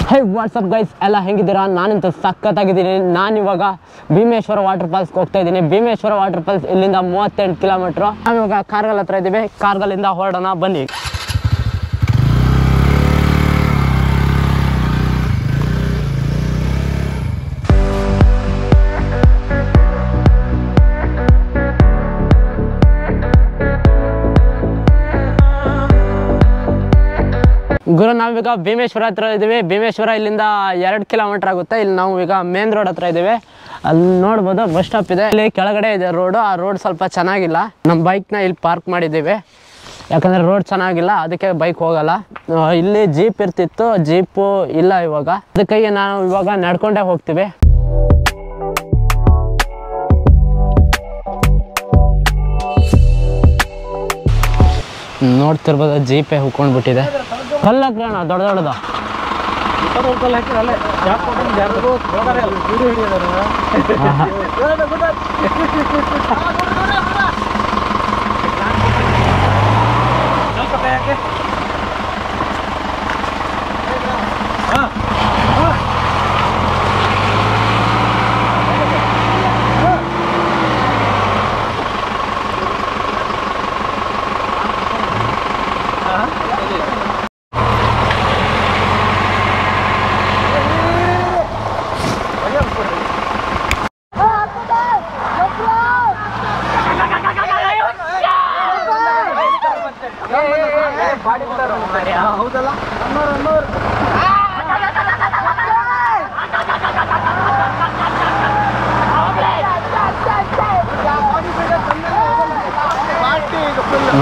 ಹೇ WhatsApp guys ಎಲ್ಲ ಹೆಂಗಿದ್ದೀರಾ? ನಾನಂತೂ ಸಖತ್ತಾಗಿದ್ದೀನಿ. ನಾನಿವಾಗ ಭೀಮೇಶ್ವರ ವಾಟರ್ ಫಾಲ್ಸ್ಗೆ ಹೋಗ್ತಾ ಇದ್ದೀನಿ. ಭೀಮೇಶ್ವರ ವಾಟರ್ ಫಾಲ್ಸ್ ಇಲ್ಲಿಂದ 38 ಕಿಲೋಮೀಟ್ರು. ನಾವಿವಾಗ ಕಾರ್ಗಲ್ ಹತ್ರ ಇದ್ದೀವಿ. ಕಾರ್ಗಲ್ಲಿಂದ ಹೊರಡೋಣ ಬನ್ನಿ. ಗುರು ನಾವೀಗ ಭೀಮೇಶ್ವರ ಹತ್ರ ಇದ್ದೀವಿ. ಭೀಮೇಶ್ವರ ಇಲ್ಲಿಂದ 2 ಕಿಲೋಮೀಟರ್ ಆಗುತ್ತೆ. ಇಲ್ಲಿ ನಾವು ಈಗ ಮೇನ್ ರೋಡ್ ಹತ್ರ ಇದ್ದೀವಿ. ಅಲ್ಲಿ ನೋಡ್ಬೋದು ಬಸ್ ಸ್ಟಾಪ್ ಇದೆ. ಇಲ್ಲಿ ಕೆಳಗಡೆ ಇದೆ ರೋಡು. ಆ ರೋಡ್ ಸ್ವಲ್ಪ ಚೆನ್ನಾಗಿಲ್ಲ. ನಮ್ಮ ಬೈಕ್ನ ಇಲ್ಲಿ ಪಾರ್ಕ್ ಮಾಡಿದ್ದೀವಿ. ಯಾಕಂದರೆ ರೋಡ್ ಚೆನ್ನಾಗಿಲ್ಲ, ಅದಕ್ಕೆ ಬೈಕ್ ಹೋಗಲ್ಲ. ಇಲ್ಲಿ ಜೀಪ್ ಇರ್ತಿತ್ತು, ಜೀಪು ಇಲ್ಲ ಇವಾಗ. ಅದಕ್ಕಾಗಿ ನಾವು ಇವಾಗ ನಡ್ಕೊಂಡೇ ಹೋಗ್ತೀವಿ. ನೋಡ್ತಿರ್ಬೋದು ಜೀಪೇ ಹುಕ್ಕೊಂಡ್ಬಿಟ್ಟಿದೆ. ಕಲ್ಲು ಹಾಕೋಣ ದೊಡ್ಡ ದೊಡ್ಡದು.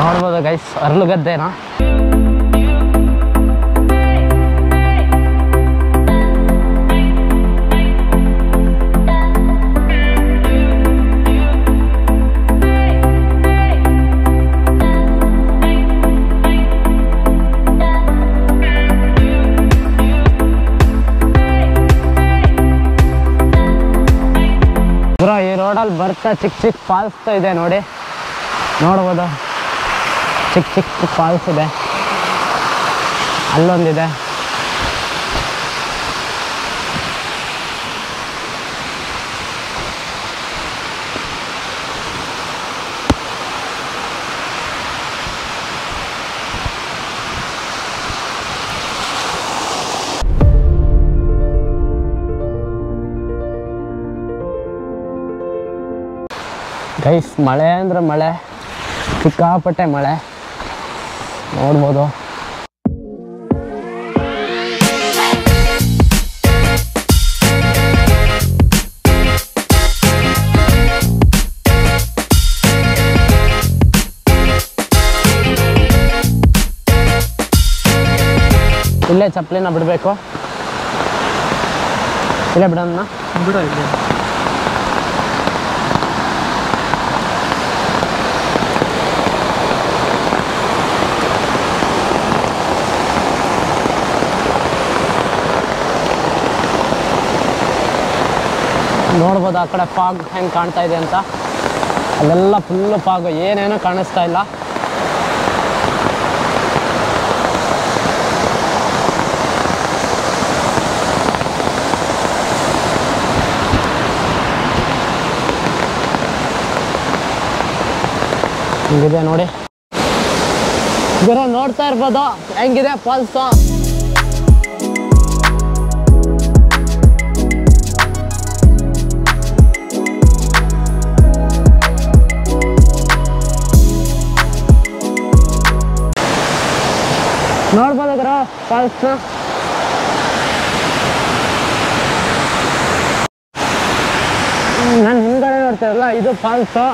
ನೋಡ್ಬೋದು ಗೈಸ್ ಅರ್ಲುಗದ್ದೆನಾ. ಈ ರೋಡಲ್ಲಿ ಬರ್ತಾ ಚಿಕ್ಕ ಚಿಕ್ಕ ಫಾಲ್ಸ್ ಇದೆ ನೋಡಿ, ನೋಡ್ಬೋದು. ಚಿಕ್ಕ ಚಿಕ್ಕ ಫಾಲ್ಸ್ ಇದೆ, ಅಲ್ಲೊಂದಿದೆ. ಗೈಸ್ ಮಳೆ ಅಂದರೆ ಮಳೆ, ಸಿಕ್ಕಾಪಟ್ಟೆ ಮಳೆ ನೋಡ್ಬೋದು. ಇಲ್ಲೇ ಚಪ್ಪಲಿನ ಬಿಡಬೇಕು, ಇಲ್ಲೇ ಬಿಡೋಣ ಬಿಡೋ. ಇಲ್ಲಿ ನೋಡ್ಬೋದು ಆ ಕಡೆ ಫಾಗ್ ಹೆಂಗೆ ಕಾಣ್ತಾ ಇದೆ ಅಂತ. ಅಲ್ಲೆಲ್ಲ ಫುಲ್ಲು ಫಾಗು, ಏನೇನೂ ಕಾಣಿಸ್ತಾ ಇಲ್ಲ. ಹಿಂಗಿದೆ ನೋಡಿ ಗುರು, ನೋಡ್ತಾ ಇರ್ಬೋದು ಹೆಂಗಿದೆ ಫಾಲ್ಸು. ನೋಡ್ಬೋದು ಗುರು ಫಾಲ್ಸ್ನ. ನಾನು ಹಿಂದ್ಗಡೆ ನೋಡ್ತಿರಲ್ಲ, ಇದು ಫಾಲ್ಸು.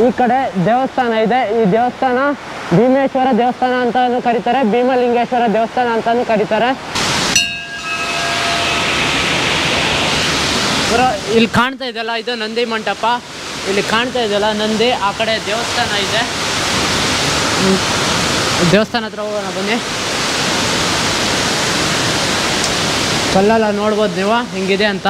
ಈ ಕಡೆ ದೇವಸ್ಥಾನ ಇದೆ. ಈ ದೇವಸ್ಥಾನ ಭೀಮೇಶ್ವರ ದೇವಸ್ಥಾನ ಅಂತಾನು ಕರೀತಾರೆ, ಭೀಮಲಿಂಗೇಶ್ವರ ದೇವಸ್ಥಾನ ಅಂತಾನು ಕರೀತಾರೆ. ಇಲ್ಲಿ ಕಾಣ್ತಾ ಇದೆಯಲ್ಲ, ಇದು ನಂದಿ ಮಂಟಪ. ಇಲ್ಲಿ ಕಾಣ್ತಾ ಇದೆಯಲ್ಲ ನಂದಿ, ಆ ಕಡೆ ದೇವಸ್ಥಾನ ಇದೆ. ದೇವಸ್ಥಾನ ಹತ್ರ ಹೋಗೋಣ ಬನ್ನಿ. ಕಲ್ಲೆಲ್ಲ ನೋಡ್ಬೋದು ನೀವು ಹಿಂಗಿದೆ ಅಂತ.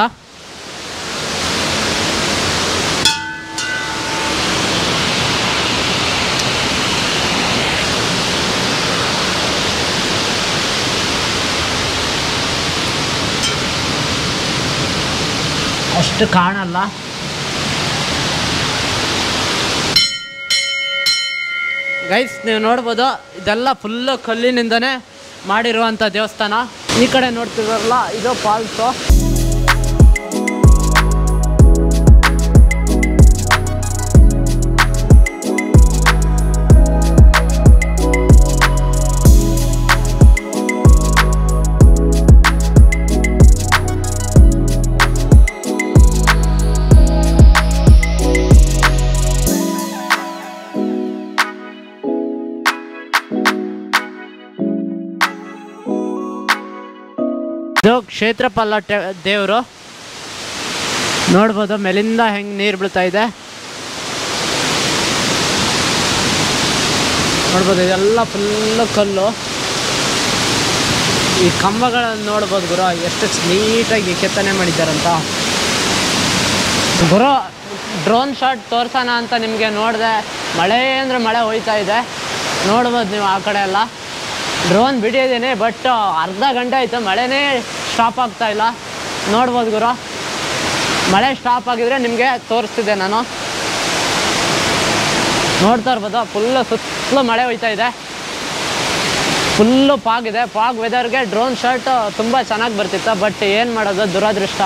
ಅಷ್ಟು ಕಾಣಲ್ಲ. ಗೈಸ್ ನೀವು ನೋಡ್ಬೋದು, ಇದೆಲ್ಲ ಫುಲ್ಲು ಕಲ್ಲಿನಿಂದನೇ ಮಾಡಿರುವಂಥ ದೇವಸ್ಥಾನ. ಈ ಕಡೆ ನೋಡ್ತಿದ್ರಲ್ಲ, ಇದು ಫಾಲ್ಸು. ಇದು ಕ್ಷೇತ್ರಪಾಲ ದೇವರು. ನೋಡ್ಬೋದು ಮೇಲಿಂದ ಹೆಂಗೆ ನೀರು ಬೀಳ್ತಾ ಇದೆ. ನೋಡ್ಬೋದು ಇದೆಲ್ಲ ಫುಲ್ಲು ಕಲ್ಲು. ಈ ಕಂಬಗಳನ್ನು ನೋಡ್ಬೋದು ಗುರು, ಎಷ್ಟು ನೀಟಾಗಿ ಕೆತ್ತನೆ ಮಾಡಿದ್ದಾರಂತ. ಗುರು ಡ್ರೋನ್ ಶಾಟ್ ತೋರ್ಸೋಣ ಅಂತ ನಿಮಗೆ ನೋಡಿದೆ. ಮಳೆ ಅಂದರೆ ಮಳೆ ಹೋಯ್ತಾ ಇದೆ, ನೋಡ್ಬೋದು ನೀವು ಆ ಕಡೆ ಎಲ್ಲ. ಡ್ರೋನ್ ಬಿಟ್ಟಿದ್ದೀನಿ, ಬಟ್ ಅರ್ಧ ಗಂಟೆ ಆಯಿತು, ಮಳೆನೇ ಸ್ಟಾಪ್ ಆಗ್ತಾ ಇಲ್ಲ. ನೋಡ್ಬೋದು ಗುರು, ಮಳೆ ಸ್ಟಾಪ್ ಆಗಿದ್ರೆ ನಿಮಗೆ ತೋರಿಸ್ತಿದ್ದೆ ನಾನು. ನೋಡ್ತಾ ಇರ್ಬೋದು, ಫುಲ್ಲು ಸುತ್ತಲೂ ಮಳೆ ಹೋಯ್ತಾ ಇದೆ, ಫುಲ್ಲು ಫಾಗಿದೆ. ಫಾಗ್ ವೆದರ್ಗೆ ಡ್ರೋನ್ ಶಾಟ್ ತುಂಬ ಚೆನ್ನಾಗಿ ಬರ್ತಿತ್ತು, ಬಟ್ ಏನು ಮಾಡೋದು, ದುರದೃಷ್ಟ.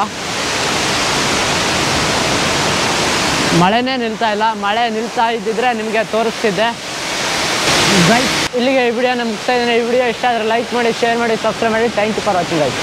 ಮಳೆನೇ ನಿಲ್ತಾ ಇಲ್ಲ. ಮಳೆ ನಿಲ್ತಾ ಇದ್ದಿದ್ರೆ ನಿಮಗೆ ತೋರಿಸ್ತಿದ್ದೆ. ಗೈಸ್ ಇಲ್ಲಿಗೆ ಈ ವಿಡಿಯೋನ ಮುಗಿಸ್ತಾ ಇದ್ದೀನಿ. ಈ ವಿಡಿಯೋ ಇಷ್ಟ ಆದರೆ ಲೈಕ್ ಮಾಡಿ, ಶೇರ್ ಮಾಡಿ, ಸಬ್ಸ್ಕ್ರೈಬ್ ಮಾಡಿ. Thank you for watching guys.